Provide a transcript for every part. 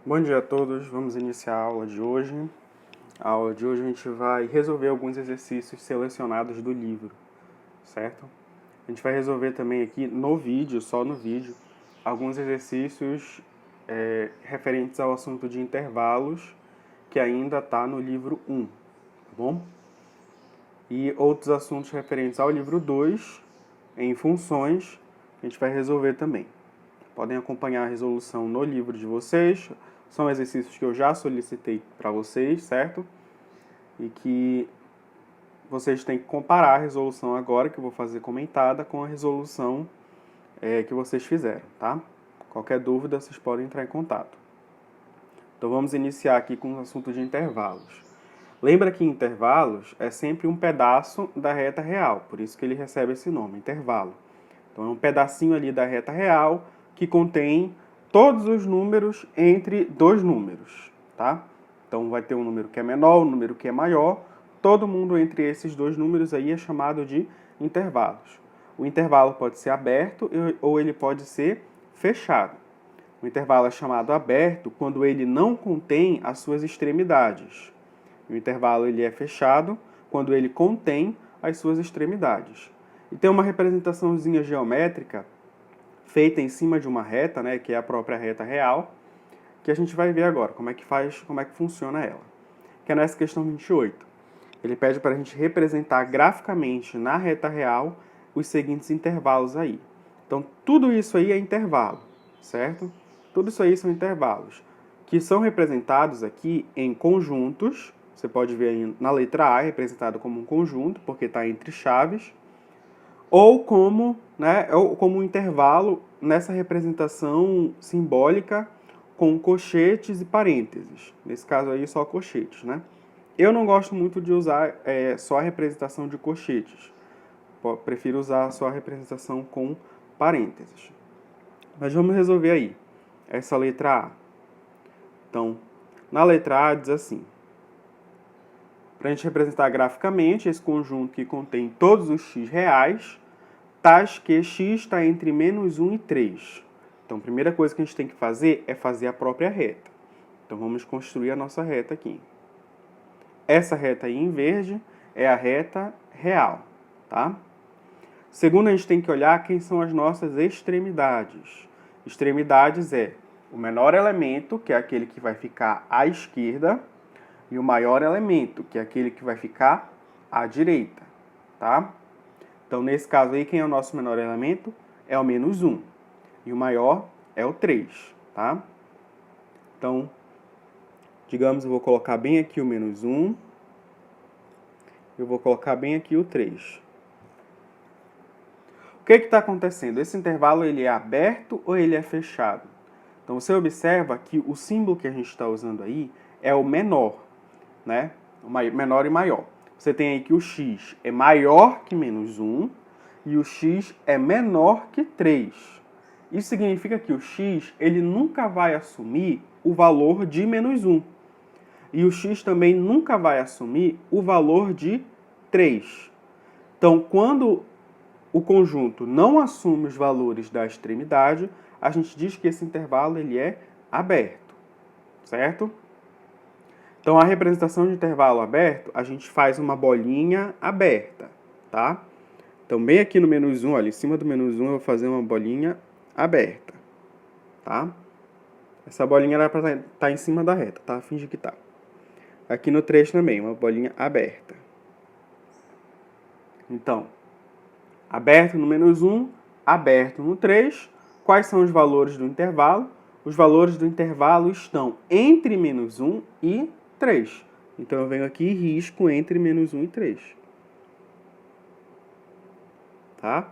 Bom dia a todos, vamos iniciar a aula de hoje. A aula de hoje a gente vai resolver alguns exercícios selecionados do livro, certo? A gente vai resolver também aqui no vídeo, só no vídeo, alguns exercícios referentes ao assunto de intervalos, que ainda está no livro 1, tá bom? E outros assuntos referentes ao livro 2, em funções, a gente vai resolver também. Podem acompanhar a resolução no livro de vocês. São exercícios que eu já solicitei para vocês, certo? E que vocês têm que comparar a resolução agora, que eu vou fazer comentada, com a resolução que vocês fizeram, tá? Qualquer dúvida, vocês podem entrar em contato. Então vamos iniciar aqui com o assunto de intervalos. Lembra que intervalos é sempre um pedaço da reta real, por isso que ele recebe esse nome, intervalo. Então é um pedacinho ali da reta real que contém todos os números entre dois números, tá? Então vai ter um número que é menor, um número que é maior. Todo mundo entre esses dois números aí é chamado de intervalos. O intervalo pode ser aberto ou ele pode ser fechado. O intervalo é chamado aberto quando ele não contém as suas extremidades. O intervalo ele é fechado quando ele contém as suas extremidades. E tem uma representaçãozinha geométrica feita em cima de uma reta, né, que é a própria reta real, que a gente vai ver agora como é que funciona ela. Que é nessa questão 28. Ele pede para a gente representar graficamente na reta real os seguintes intervalos aí. Então, tudo isso aí é intervalo, certo? Tudo isso aí são intervalos, que são representados aqui em conjuntos. Você pode ver aí na letra A, representado como um conjunto, porque está entre chaves, ou como um intervalo nessa representação simbólica com colchetes e parênteses. Nesse caso aí, só colchetes, né? Eu não gosto muito de usar só a representação de colchetes. Prefiro usar só a representação com parênteses. Mas vamos resolver aí essa letra A. Então, na letra A diz assim: para a gente representar graficamente esse conjunto que contém todos os x reais, tais que x está entre menos 1 e 3. Então, a primeira coisa que a gente tem que fazer é fazer a própria reta. Então, vamos construir a nossa reta aqui. Essa reta aí em verde é a reta real, tá? Segundo, a gente tem que olhar quem são as nossas extremidades. Extremidades é o menor elemento, que é aquele que vai ficar à esquerda, e o maior elemento, que é aquele que vai ficar à direita, tá? Então, nesse caso aí, quem é o nosso menor elemento? É o menos 1. E o maior é o 3, tá? Então, digamos, eu vou colocar bem aqui o menos 1. Eu vou colocar bem aqui o 3. O que está acontecendo? Esse intervalo ele é aberto ou ele é fechado? Então, você observa que o símbolo que a gente está usando aí é o menor, né? O menor e maior. Você tem aí que o x é maior que menos 1 e o x é menor que 3. Isso significa que o x ele nunca vai assumir o valor de menos 1. E o x também nunca vai assumir o valor de 3. Então, quando o conjunto não assume os valores da extremidade, a gente diz que esse intervalo ele é aberto, certo? Então, a representação de intervalo aberto, a gente faz uma bolinha aberta, tá? Então, bem aqui no menos 1, olha, em cima do menos 1, eu vou fazer uma bolinha aberta, tá? Essa bolinha era para estar em cima da reta, tá? Finge que tá. Aqui no 3 também, uma bolinha aberta. Então, aberto no menos 1, aberto no 3. Quais são os valores do intervalo? Os valores do intervalo estão entre menos 1 e 3. Então, eu venho aqui e risco entre menos 1 e 3. Tá?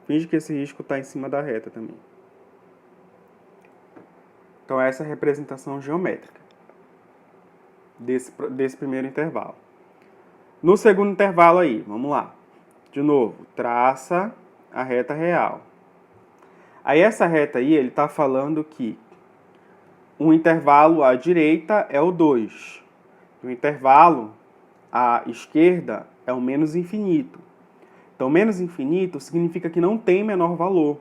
Finge que esse risco está em cima da reta também. Então, essa é a representação geométrica desse primeiro intervalo. No segundo intervalo aí, vamos lá. De novo, traça a reta real. Aí essa reta aí, ele está falando que o intervalo à direita é o 2. O intervalo à esquerda é o menos infinito. Então, menos infinito significa que não tem menor valor.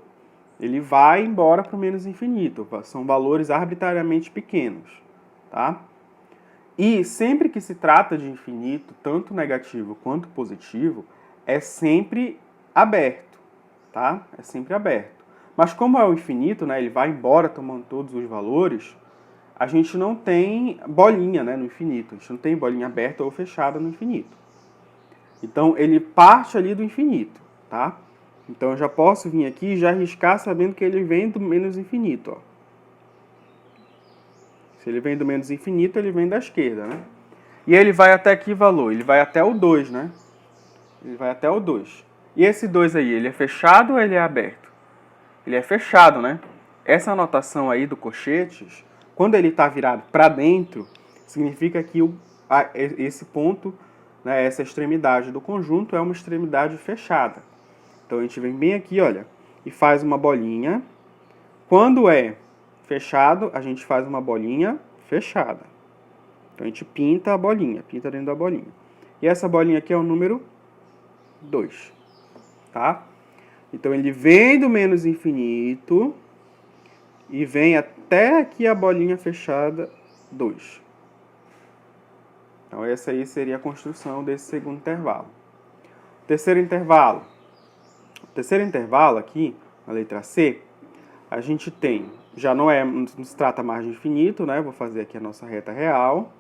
ele vai embora para o menos infinito. São valores arbitrariamente pequenos, tá? E sempre que se trata de infinito, tanto negativo quanto positivo, é sempre aberto, tá? É sempre aberto. Mas como é o infinito, né, ele vai embora tomando todos os valores, a gente não tem bolinha, né, no infinito. A gente não tem bolinha aberta ou fechada no infinito. Então, ele parte ali do infinito, tá? Então, eu já posso vir aqui e já arriscar sabendo que ele vem do menos infinito, ó. Se ele vem do menos infinito, ele vem da esquerda, né? E ele vai até que valor? Ele vai até o 2, né? Ele vai até o 2. E esse 2 aí, ele é fechado ou ele é aberto? Ele é fechado, né? Essa anotação aí do colchetes, quando ele está virado para dentro, significa que esse ponto, né, essa extremidade do conjunto é uma extremidade fechada. Então a gente vem bem aqui, olha, e faz uma bolinha. Quando é fechado, a gente faz uma bolinha fechada. Então a gente pinta a bolinha, pinta dentro da bolinha. E essa bolinha aqui é o número 2, tá? Então ele vem do menos infinito e vem até aqui a bolinha fechada 2. Então essa aí seria a construção desse segundo intervalo. Terceiro intervalo. O terceiro intervalo aqui, na letra C, a gente tem, já não se trata mais de infinito, né? Vou fazer aqui a nossa reta real.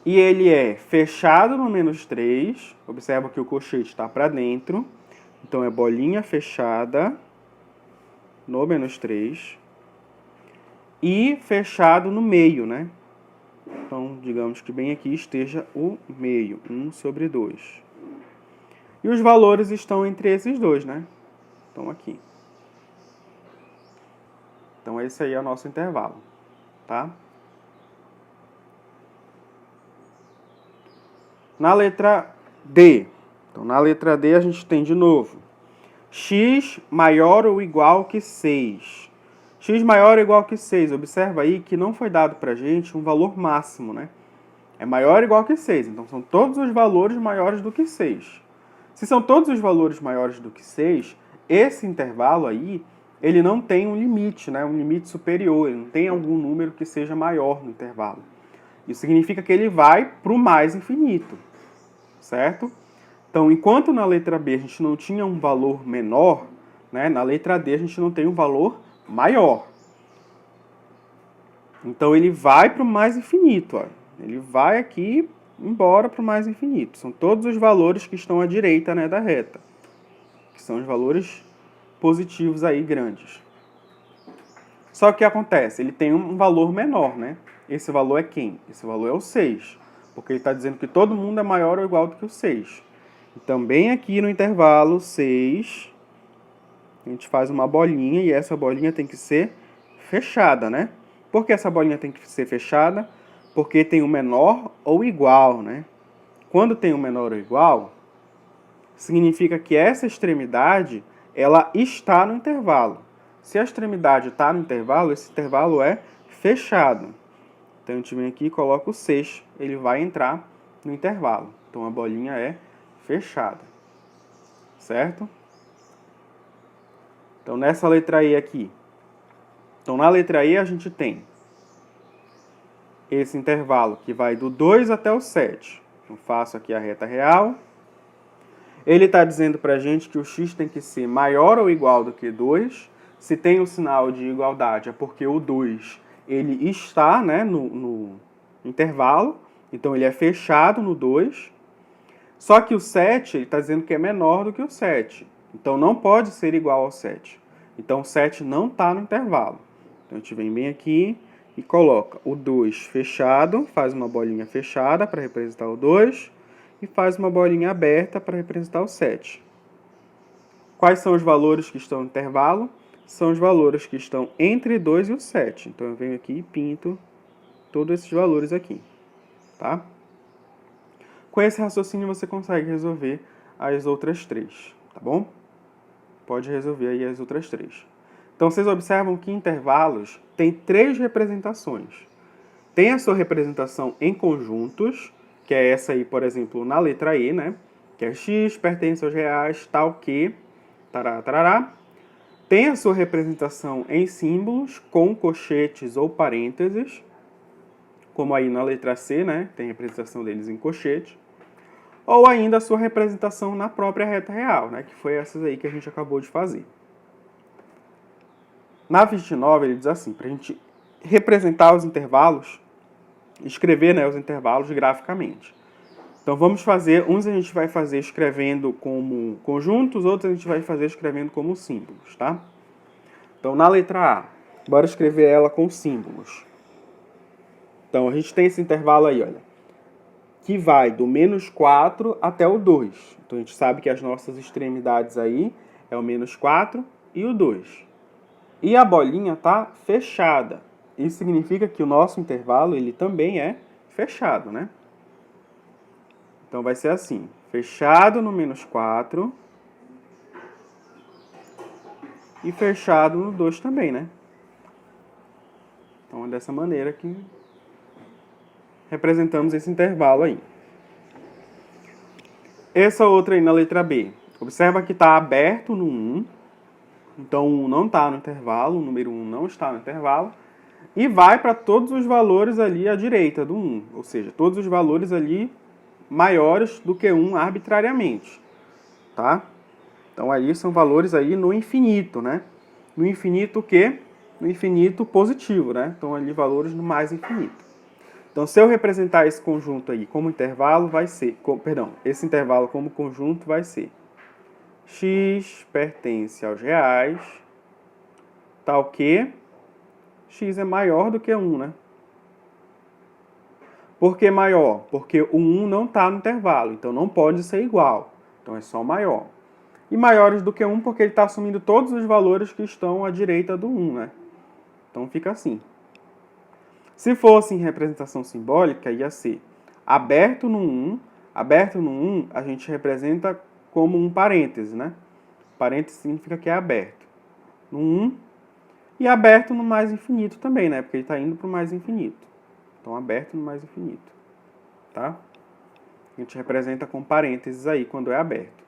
E ele é fechado no menos 3. Observa que o colchete está para dentro. Então, é bolinha fechada no menos 3. E fechado no meio, né? Então, digamos que bem aqui esteja o meio, 1 sobre 2. E os valores estão entre esses dois, né? Estão aqui. Então, esse aí é o nosso intervalo, tá? Na letra D. Então, na letra D, a gente tem de novo x maior ou igual que 6. X maior ou igual que 6. Observa aí que não foi dado para a gente um valor máximo, né? É maior ou igual que 6. Então, são todos os valores maiores do que 6. Se são todos os valores maiores do que 6, esse intervalo aí, ele não tem um limite, né? Um limite superior. Ele não tem algum número que seja maior no intervalo. Isso significa que ele vai para o mais infinito, certo? Então, enquanto na letra B a gente não tinha um valor menor, né, na letra D a gente não tem um valor maior. Então, ele vai para o mais infinito. Ó. Ele vai aqui embora para o mais infinito. São todos os valores que estão à direita, né, da reta, que são os valores positivos aí grandes. Só que o que acontece? Ele tem um valor menor, né? Esse valor é quem? Esse valor é o 6, porque ele está dizendo que todo mundo é maior ou igual do que o 6. Então, bem aqui no intervalo 6, a gente faz uma bolinha e essa bolinha tem que ser fechada, né? Por que essa bolinha tem que ser fechada? Porque tem o menor ou igual, né? Quando tem o menor ou igual, significa que essa extremidade, ela está no intervalo. Se a extremidade está no intervalo, esse intervalo é fechado. Então, a gente vem aqui e coloca o 6, ele vai entrar no intervalo. Então, a bolinha é fechada, certo? Então, nessa letra E aqui. Então, na letra E a gente tem esse intervalo que vai do 2 até o 7. Então, faço aqui a reta real. Ele está dizendo para a gente que o x tem que ser maior ou igual do que 2. Se tem o sinal de igualdade, é porque o 2 ele está, né, no intervalo. Então, ele é fechado no 2. Só que o 7, ele está dizendo que é menor do que o 7. Então, não pode ser igual ao 7. Então, o 7 não está no intervalo. Então, a gente vem bem aqui e coloca o 2 fechado, faz uma bolinha fechada para representar o 2 e faz uma bolinha aberta para representar o 7. Quais são os valores que estão no intervalo? São os valores que estão entre 2 e o 7. Então, eu venho aqui e pinto todos esses valores aqui, tá? Com esse raciocínio você consegue resolver as outras 3, tá bom? Pode resolver aí as outras 3. Então, vocês observam que intervalos têm 3 representações. Tem a sua representação em conjuntos, que é essa aí, por exemplo, na letra E, né? Que é x pertence aos reais, tal que. tará, tarará, tem a sua representação em símbolos com colchetes ou parênteses, como aí na letra C, né? Tem a representação deles em colchete, ou ainda a sua representação na própria reta real, né? Que foi essas aí que a gente acabou de fazer. Na 29 ele diz assim, para a gente representar os intervalos, escrever, né, os intervalos graficamente. Então vamos fazer, uns a gente vai fazer escrevendo como conjuntos, outros a gente vai fazer escrevendo como símbolos, tá? Então na letra A, bora escrever ela com símbolos. Então a gente tem esse intervalo aí, olha, que vai do -4 até o 2. Então a gente sabe que as nossas extremidades aí é o -4 e o 2. E a bolinha está fechada. Isso significa que o nosso intervalo ele também é fechado, né? Então vai ser assim, fechado no -4 e fechado no 2 também, né? Então é dessa maneira que representamos esse intervalo aí. Essa outra aí na letra B. Observa que está aberto no 1. Então o 1 não está no intervalo, o número 1 não está no intervalo. E vai para todos os valores ali à direita do 1. Ou seja, todos os valores ali maiores do que 1 arbitrariamente, tá? Então ali são valores aí no infinito, né? No infinito o quê? No infinito positivo, né? Então ali valores no mais infinito. Então se eu representar esse conjunto aí como intervalo, vai ser, esse intervalo como conjunto vai ser x pertence aos reais, tal que x é maior do que 1, né? Por que maior? Porque o 1 não está no intervalo, então não pode ser igual. Então é só maior. E maiores do que 1 porque ele está assumindo todos os valores que estão à direita do 1, né? Então fica assim. Se fosse em representação simbólica, ia ser aberto no 1. Aberto no 1 a gente representa como um parêntese, né? Parêntese significa que é aberto. No 1 e aberto no mais infinito também, né? Porque ele está indo para o mais infinito. Então, aberto no mais infinito, tá? A gente representa com parênteses aí quando é aberto.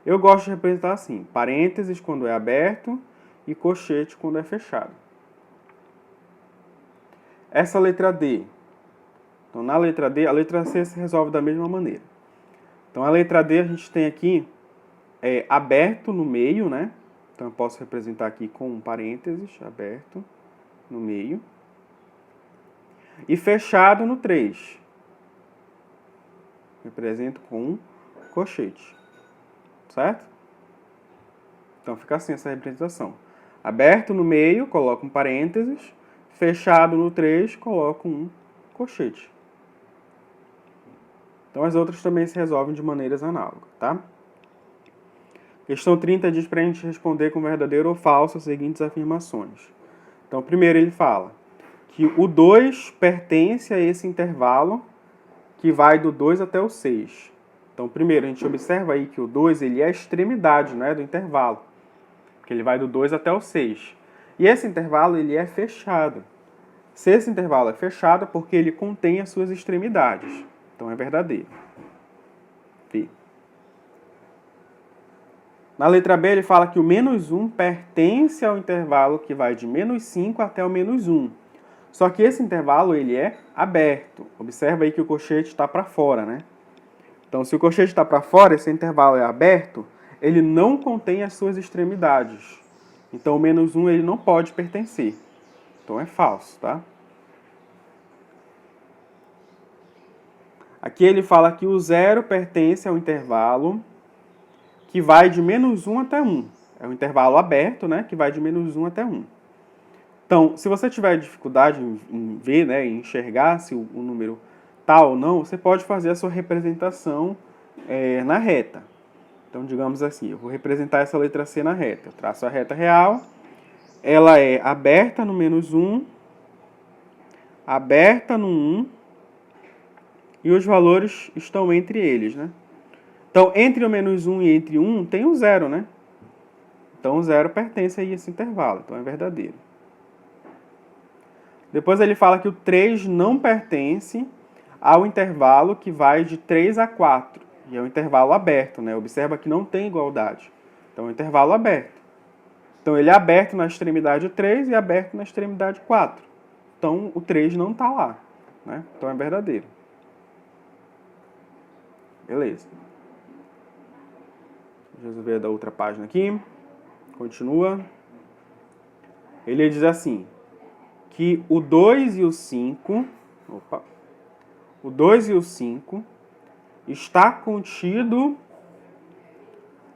Eu gosto de representar assim, parênteses quando é aberto e colchete quando é fechado. Essa letra D. Então, na letra D, a letra C se resolve da mesma maneira. Então, a letra D a gente tem aqui aberto no meio, né? Então, eu posso representar aqui com um parênteses, aberto no meio. E fechado no 3. Represento com um colchete. Certo? Então fica assim essa representação. Aberto no meio, coloco um parênteses. Fechado no 3, coloco um colchete. Então as outras também se resolvem de maneiras análogas, tá? Questão 30 diz para a gente responder com verdadeiro ou falso as seguintes afirmações. Então primeiro ele fala que o 2 pertence a esse intervalo que vai do 2 até o 6. Então, primeiro, a gente observa aí que o 2 ele é a extremidade, né, do intervalo, porque ele vai do 2 até o 6. E esse intervalo ele é fechado. Se esse intervalo é fechado, é porque ele contém as suas extremidades. Então, é verdadeiro. B. Na letra B, ele fala que o -1 pertence ao intervalo que vai de -5 até o -1. Só que esse intervalo ele é aberto. Observa aí que o colchete está para fora, né? Então, se o colchete está para fora, esse intervalo é aberto, ele não contém as suas extremidades. Então, o -1 ele não pode pertencer. Então, é falso, tá? Aqui ele fala que o 0 pertence ao intervalo que vai de -1 até 1. É um intervalo aberto, né? Que vai de -1 até 1. Então, se você tiver dificuldade em ver, né, em enxergar se o número está ou não, você pode fazer a sua representação na reta. Então, digamos assim, eu vou representar essa letra C na reta. Eu traço a reta real, ela é aberta no -1, aberta no 1, e os valores estão entre eles, né? Então, entre o -1 e entre 1 tem o 0, né? Então, o 0 pertence a esse intervalo, então é verdadeiro. Depois ele fala que o 3 não pertence ao intervalo que vai de 3 a 4. E é um intervalo aberto, né? Observa que não tem igualdade. Então, é um intervalo aberto. Então, ele é aberto na extremidade 3 e aberto na extremidade 4. Então, o 3 não está lá, né? Então, é verdadeiro. Beleza. Deixa eu resolver da outra página aqui. Continua. Ele diz assim, que o 2 e o 5... O 2 e o 5 está contido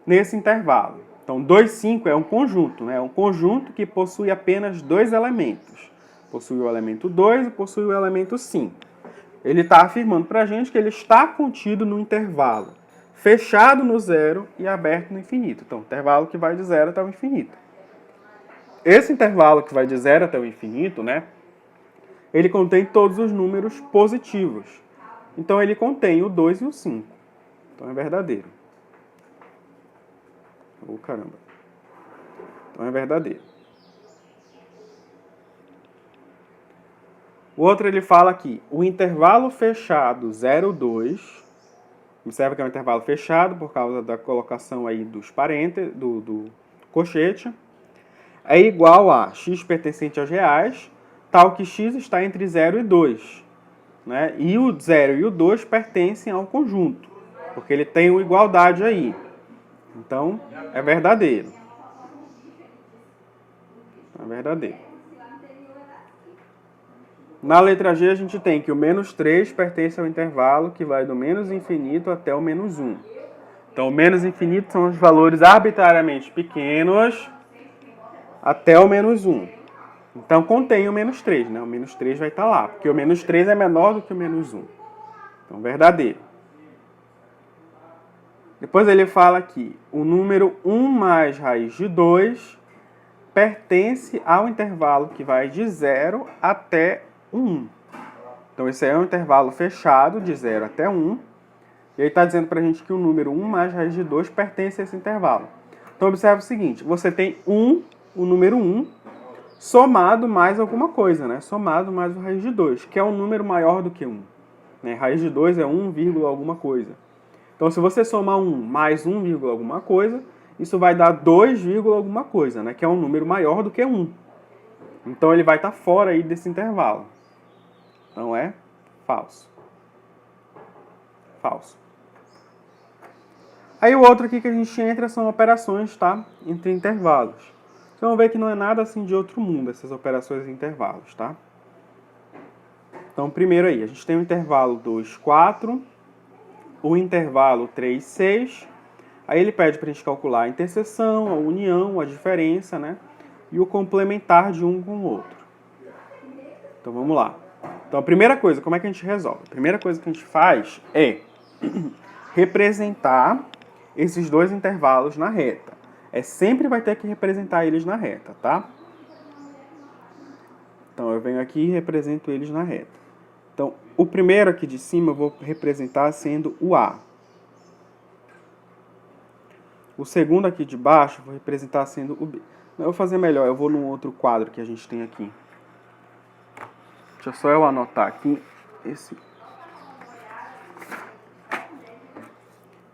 nesse intervalo. Então, 2, 5 é um conjunto, né? É um conjunto que possui apenas dois elementos. Possui o elemento 2 e possui o elemento 5. Ele está afirmando para a gente que ele está contido no intervalo fechado no zero e aberto no infinito. Então, intervalo que vai de zero até o infinito. Esse intervalo que vai de zero até o infinito, né? Ele contém todos os números positivos. Então, ele contém o 2 e o 5. Então, é verdadeiro. Oh, caramba. Então, é verdadeiro. O outro, ele fala aqui, o intervalo fechado 0, 2, observa que é um intervalo fechado por causa da colocação aí dos parênteses, do colchete, é igual a x pertencente aos reais, tal que x está entre 0 e 2. Né? E o 0 e o 2 pertencem ao conjunto, porque ele tem uma igualdade aí. Então, é verdadeiro. É verdadeiro. Na letra G, a gente tem que o menos 3 pertence ao intervalo que vai do menos infinito até o menos 1. Então, o menos infinito são os valores arbitrariamente pequenos até o menos 1. Então, contém o menos 3, né? O menos 3 vai estar lá, porque o menos 3 é menor do que o menos 1. Então, verdadeiro. Depois ele fala que o número 1 mais raiz de 2 pertence ao intervalo que vai de 0 até 1. Então, esse é um intervalo fechado, de 0 até 1. E aí está dizendo para a gente que o número 1 mais raiz de 2 pertence a esse intervalo. Então, observe o seguinte, você tem o número 1, somado mais alguma coisa, né? Somado mais o raiz de 2, que é um número maior do que 1. Né? Raiz de 2 é 1, alguma coisa. Então, se você somar 1 mais 1, alguma coisa, isso vai dar 2, alguma coisa, né? Que é um número maior do que 1. Então, ele vai estar fora aí desse intervalo. Então, é falso. Falso. Aí, o outro aqui que a gente entra são operações, tá? Entre intervalos. Vocês vão ver que não é nada assim de outro mundo, essas operações em intervalos, tá? Então, primeiro aí, a gente tem o intervalo 2, 4, o intervalo 3, 6. Aí ele pede para a gente calcular a interseção, a união, a diferença, né? E o complementar de um com o outro. Então, vamos lá. Então, a primeira coisa, como é que a gente resolve? A primeira coisa que a gente faz é representar esses dois intervalos na reta. Sempre vai ter que representar eles na reta, tá? Então, eu venho aqui e represento eles na reta. Então, o primeiro aqui de cima eu vou representar sendo o A. O segundo aqui de baixo eu vou representar sendo o B. Eu vou fazer melhor, eu vou num outro quadro que a gente tem aqui. Deixa só eu anotar aqui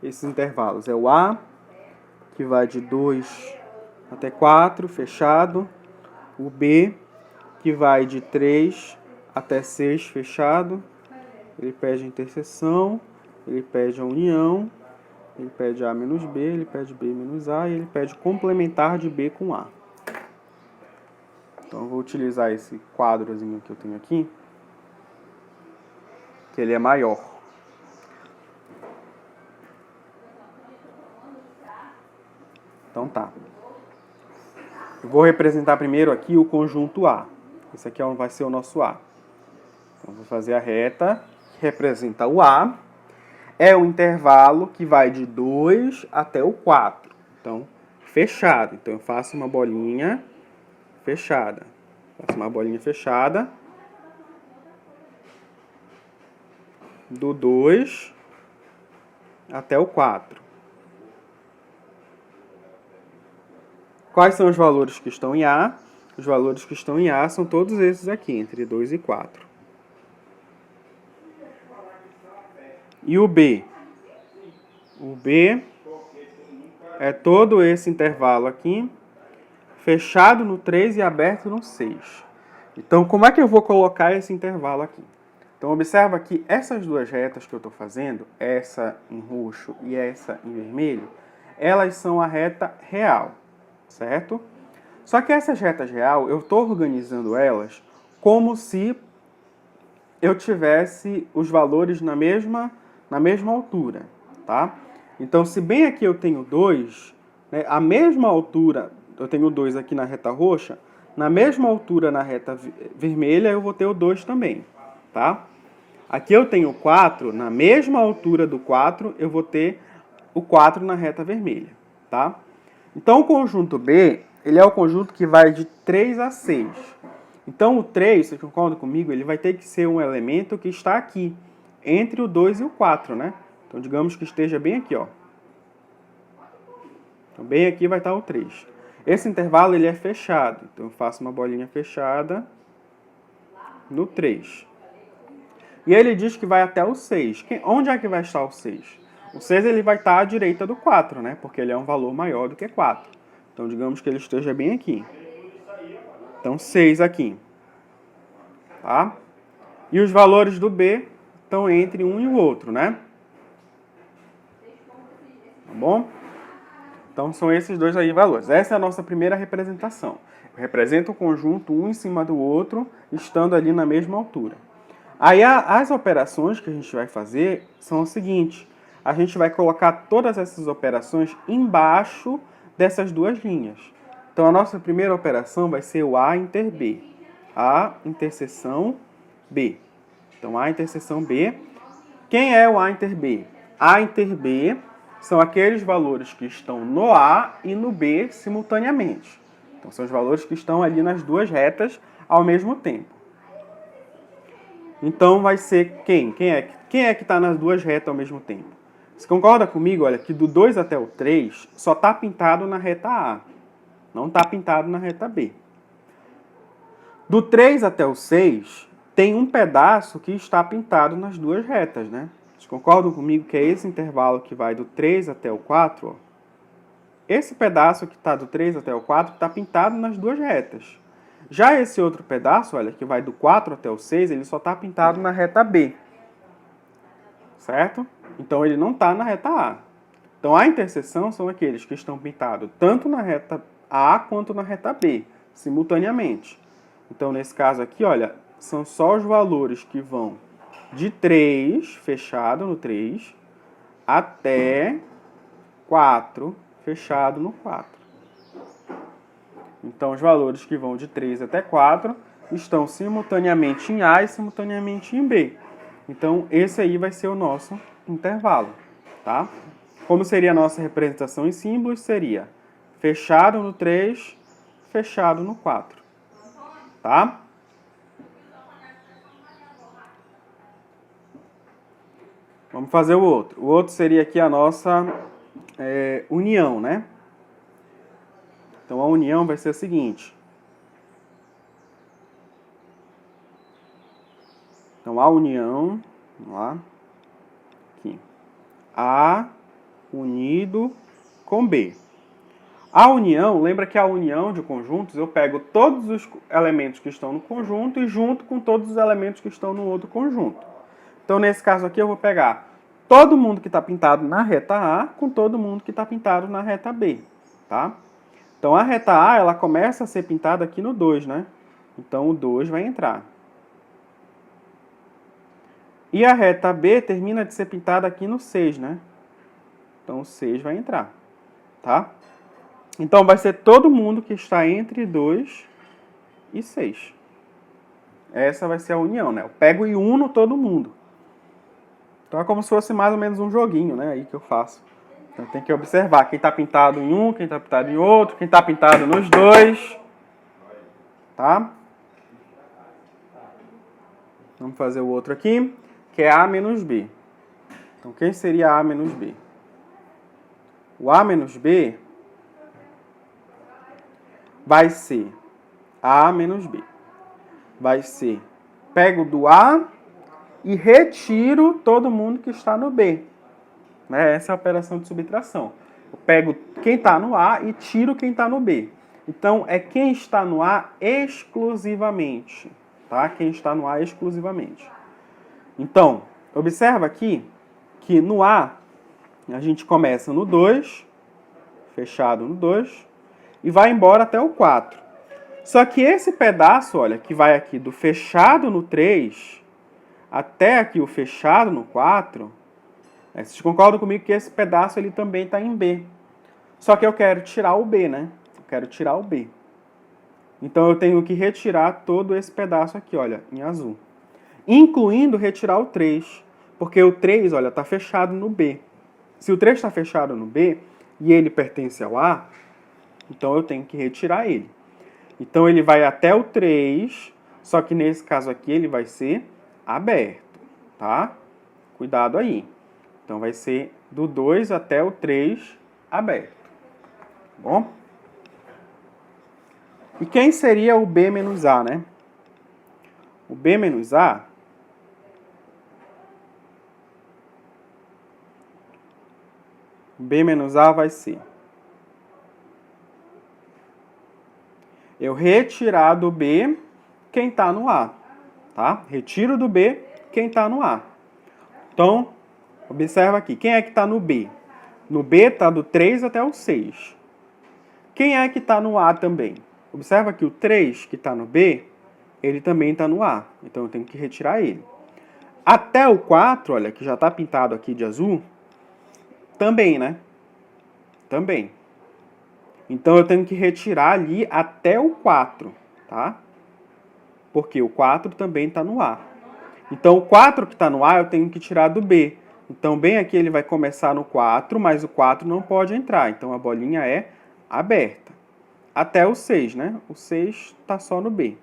esses intervalos. É o A, que vai de 2 até 4, fechado. O B, que vai de 3 até 6, fechado. Ele pede a interseção, ele pede a união, ele pede A menos B, ele pede B menos A e ele pede complementar de B com A. Então eu vou utilizar esse quadrozinho que eu tenho aqui, que ele é maior. Então tá. Eu vou representar primeiro aqui o conjunto A. Esse aqui vai ser o nosso A. Então vou fazer a reta que representa o A. É o intervalo que vai de 2 até o 4. Então, fechado. Então, eu faço uma bolinha fechada. Faço uma bolinha fechada. Do 2 até o 4. Quais são os valores que estão em A? Os valores que estão em A são todos esses aqui, entre 2 e 4. E o B? O B é todo esse intervalo aqui, fechado no 3 e aberto no 6. Então, como é que eu vou colocar esse intervalo aqui? Então, observa que essas duas retas que eu estou fazendo, essa em roxo e essa em vermelho, elas são a reta real, certo? Só que essas retas real, eu estou organizando elas como se eu tivesse os valores na mesma altura, tá? Então, se bem aqui eu tenho 2, né, a mesma altura, eu tenho 2 aqui na reta roxa, na mesma altura na reta vermelha eu vou ter o 2 também, tá? Aqui eu tenho 4, na mesma altura do 4 eu vou ter o 4 na reta vermelha, tá? Então o conjunto B, ele é o conjunto que vai de 3 a 6. Então o 3, vocês concordam comigo, ele vai ter que ser um elemento que está aqui, entre o 2 e o 4, né? Então digamos que esteja bem aqui, ó. Então bem aqui vai estar o 3. Esse intervalo ele é fechado, então eu faço uma bolinha fechada no 3. E ele diz que vai até o 6. Onde é que vai estar o 6? O 6 ele vai estar à direita do 4, né? Porque ele é um valor maior do que 4. Então digamos que ele esteja bem aqui. Então 6 aqui. Tá? E os valores do B estão entre um e o outro, né? Tá bom? Então são esses dois aí valores. Essa é a nossa primeira representação. Representa o conjunto um em cima do outro, estando ali na mesma altura. Aí as operações que a gente vai fazer são o seguinte. A gente vai colocar todas essas operações embaixo dessas duas linhas. Então a nossa primeira operação vai ser o A inter B. A interseção B. Então A interseção B. Quem é o A inter B? A inter B são aqueles valores que estão no A e no B simultaneamente. Então são os valores que estão ali nas duas retas ao mesmo tempo. Então vai ser quem? Quem é que está nas duas retas ao mesmo tempo? Você concorda comigo? Olha, que do 2 até o 3 só está pintado na reta A. Não está pintado na reta B. Do 3 até o 6 tem um pedaço que está pintado nas duas retas, né? Vocês concordam comigo que é esse intervalo que vai do 3 até o 4? Ó? Esse pedaço que está do 3 até o 4 está pintado nas duas retas. Já esse outro pedaço, olha, que vai do 4 até o 6, ele só está pintado na reta B. Certo? Então ele não está na reta A. Então a interseção são aqueles que estão pintados tanto na reta A quanto na reta B, simultaneamente. Então nesse caso aqui, olha, são só os valores que vão de 3, fechado no 3, até 4, fechado no 4. Então, os valores que vão de 3 até 4 estão simultaneamente em A e simultaneamente em B. Então, esse aí vai ser o nosso intervalo, tá? Como seria a nossa representação em símbolos? Seria fechado no 3, fechado no 4, tá? Vamos fazer o outro. O outro seria aqui a nossa união, né? Então, a união vai ser a seguinte. Então, a união, vamos lá, aqui. A unido com B. A união, lembra que a união de conjuntos, eu pego todos os elementos que estão no conjunto e junto com todos os elementos que estão no outro conjunto. Então, nesse caso aqui, eu vou pegar todo mundo que está pintado na reta A com todo mundo que está pintado na reta B, tá? Então, a reta A, ela começa a ser pintada aqui no 2, né? Então, o 2 vai entrar. E a reta B termina de ser pintada aqui no 6, né? Então, o 6 vai entrar, tá? Então, vai ser todo mundo que está entre 2 e 6. Essa vai ser a união, né? Eu pego e uno todo mundo. Então, é como se fosse mais ou menos um joguinho, né? Aí que eu faço. Então tem que observar quem está pintado em um, quem está pintado em outro, quem está pintado nos dois. Tá? Vamos fazer o outro aqui, que é A menos B. Então quem seria A menos B? O A menos B vai ser A menos B. Vai ser, pego do A e retiro todo mundo que está no B. Essa é a operação de subtração. Eu pego quem está no A e tiro quem está no B. Então, é quem está no A exclusivamente. Tá? Quem está no A exclusivamente. Então, observa aqui que no A, a gente começa no 2, fechado no 2, e vai embora até o 4. Só que esse pedaço, olha, que vai aqui do fechado no 3 até aqui o fechado no 4, vocês concordam comigo que esse pedaço ele também está em B. Só que eu quero tirar o B, né? Eu quero tirar o B. Então eu tenho que retirar todo esse pedaço aqui, olha, em azul. Incluindo retirar o 3. Porque o 3, olha, está fechado no B. Se o 3 está fechado no B e ele pertence ao A, então eu tenho que retirar ele. Então ele vai até o 3, só que nesse caso aqui ele vai ser aberto, tá? Cuidado aí. Então vai ser do 2 até o 3 aberto. Tá bom? E quem seria o B menos A, né? O B menos A vai ser eu retirar do B quem está no A, tá? Retiro do B quem está no A. Então, observa aqui, quem é que está no B? No B está do 3 até o 6. Quem é que está no A também? Observa que o 3 que está no B, ele também está no A. Então, eu tenho que retirar ele. Até o 4, olha, que já está pintado aqui de azul, também, né? Também. Então, eu tenho que retirar ali até o 4, tá? Porque o 4 também está no A. Então, o 4 que está no A, eu tenho que tirar do B. Então, bem aqui ele vai começar no 4, mas o 4 não pode entrar. Então, a bolinha é aberta. Até o 6, né? O 6 está só no B.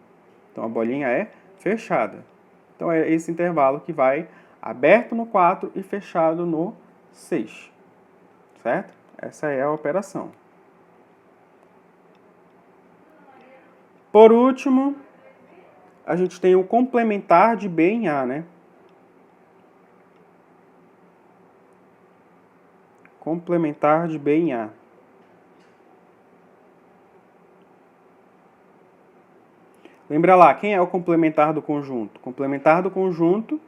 Então, a bolinha é fechada. Então, é esse intervalo que vai aberto no 4 e fechado no 6. Certo? Essa é a operação. Por último, a gente tem o complementar de B em A, né? Complementar de B em A. Lembra lá, quem é o complementar do conjunto? O complementar do conjunto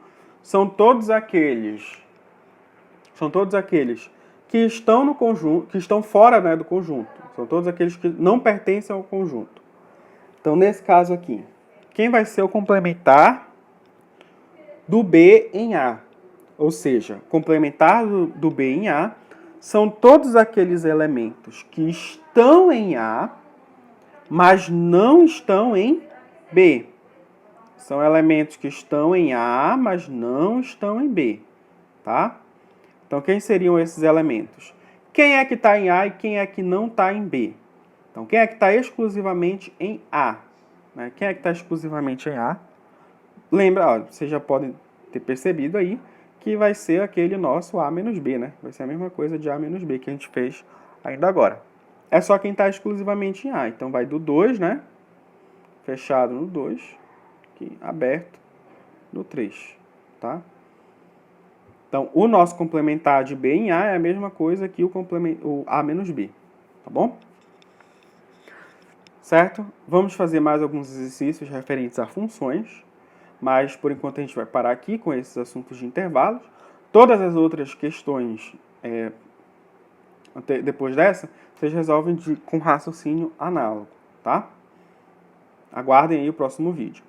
são todos aqueles que estão no conjunto, que estão fora, né, do conjunto. São todos aqueles que não pertencem ao conjunto. Então, nesse caso aqui, quem vai ser o complementar do B em A? Ou seja, complementar do B em A são todos aqueles elementos que estão em A, mas não estão em B. São elementos que estão em A, mas não estão em B. Tá? Então, quem seriam esses elementos? Quem é que está em A e quem é que não está em B? Então, quem é que está exclusivamente em A? Né? Quem é que está exclusivamente em A? Lembra, ó, vocês já podem ter percebido aí que vai ser aquele nosso A menos B, né? Vai ser a mesma coisa de A menos B que a gente fez ainda agora. É só quem está exclusivamente em A. Então, vai do 2, né? Fechado no 2, aqui, aberto no 3, tá? Então, o nosso complementar de B em A é a mesma coisa que o A menos B, tá bom? Certo? Vamos fazer mais alguns exercícios referentes a funções, mas por enquanto a gente vai parar aqui com esses assuntos de intervalos. Todas as outras questões, depois dessa, vocês resolvem com raciocínio análogo, tá? Aguardem aí o próximo vídeo.